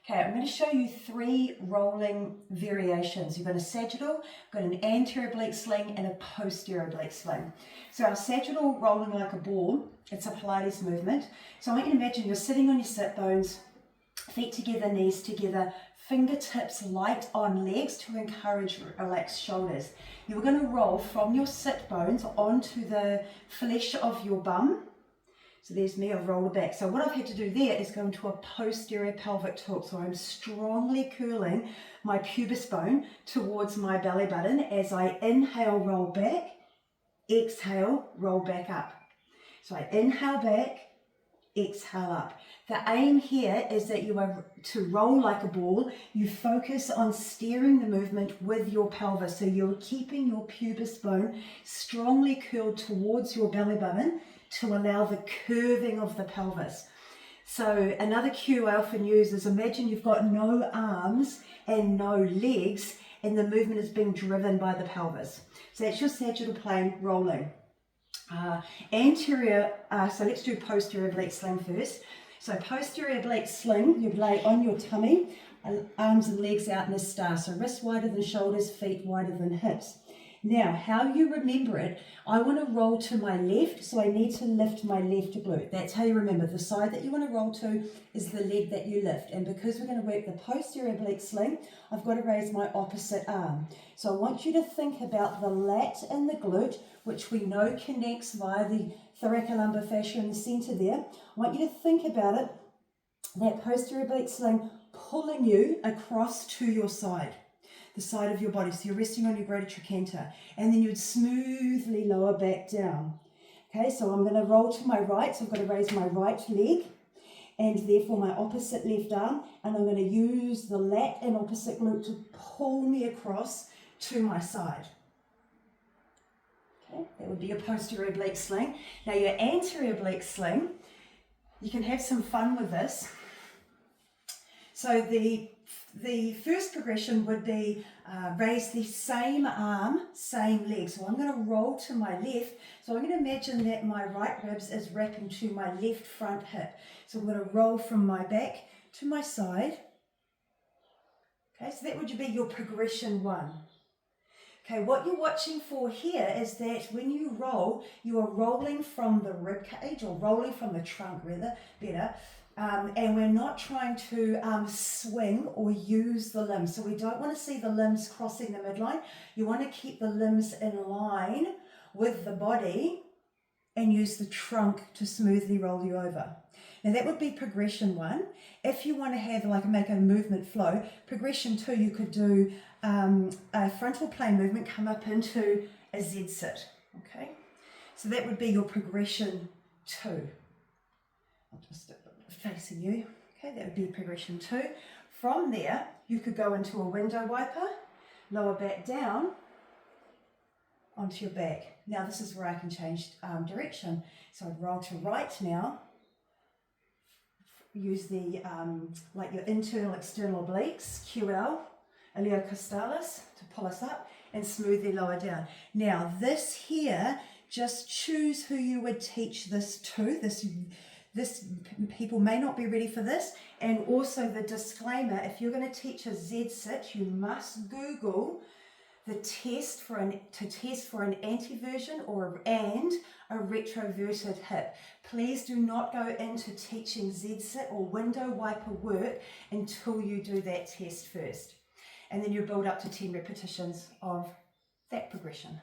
Okay, I'm going to show you 3 rolling variations. You've got a sagittal, got an anterior oblique sling, and a posterior oblique sling. So our sagittal rolling like a ball, it's a Pilates movement. So I want you to imagine you're sitting on your sit bones, feet together, knees together, fingertips light on legs to encourage relaxed shoulders. You're going to roll from your sit bones onto the flesh of your bum. So there's me, I've rolled it back. So what I've had to do there is go into a posterior pelvic tilt. So I'm strongly curling my pubis bone towards my belly button as I inhale, roll back, exhale, roll back up. So I inhale back, exhale up. The aim here is that you are to roll like a ball. You focus on steering the movement with your pelvis. So you're keeping your pubis bone strongly curled towards your belly button to allow the curving of the pelvis. So another cue I often use is imagine you've got no arms and no legs and the movement is being driven by the pelvis. So that's your sagittal plane rolling. Anterior, so let's do posterior oblique sling first. So posterior oblique sling, you lay on your tummy, arms and legs out in a star. So wrists wider than shoulders, feet wider than hips. Now, how you remember it, I want to roll to my left, so I need to lift my left glute. That's how you remember. The side that you want to roll to is the leg that you lift. And because we're going to work the posterior oblique sling, I've got to raise my opposite arm. So I want you to think about the lat and the glute, which we know connects via the thoracolumbar fascia in the center there. I want you to think about it, that posterior oblique sling pulling you across to your side. The side of your body, so you're resting on your greater trochanter, and then you would smoothly lower back down. Okay, so I'm going to roll to my right, so I've got to raise my right leg, and therefore my opposite left arm, and I'm going to use the lat and opposite glute to pull me across to my side. Okay, that would be your posterior oblique sling. Now your anterior oblique sling, you can have some fun with this. So the first progression would be raise the same arm, same leg. So I'm going to roll to my left. So I'm going to imagine that my right ribs is wrapping to my left front hip. So I'm going to roll from my back to my side. Okay, so that would be your progression 1. Okay, what you're watching for here is that when you roll, you are rolling from the rib cage, or rolling from the trunk rather, better. And we're not trying to swing or use the limbs. So we don't want to see the limbs crossing the midline. You want to keep the limbs in line with the body and use the trunk to smoothly roll you over. Now that would be progression 1. If you want to have make a movement flow, progression 2, you could do a frontal plane movement, come up into a Z sit. Okay, so that would be your progression 2. I'll just facing you. Okay, that would be progression 2. From there, you could go into a window wiper, lower back down onto your back. Now this is where I can change direction. So I'd roll to right now. Use the like your internal external obliques, QL, iliocostalis, to pull us up, and smoothly lower down. Now this here, just choose who you would teach this to. This people may not be ready for this. And also the disclaimer, if you're going to teach a Z sit, you must Google the test for an anteversion and a retroverted hip. Please do not go into teaching Z sit or window wiper work until you do that test first. And then you build up to 10 repetitions of that progression.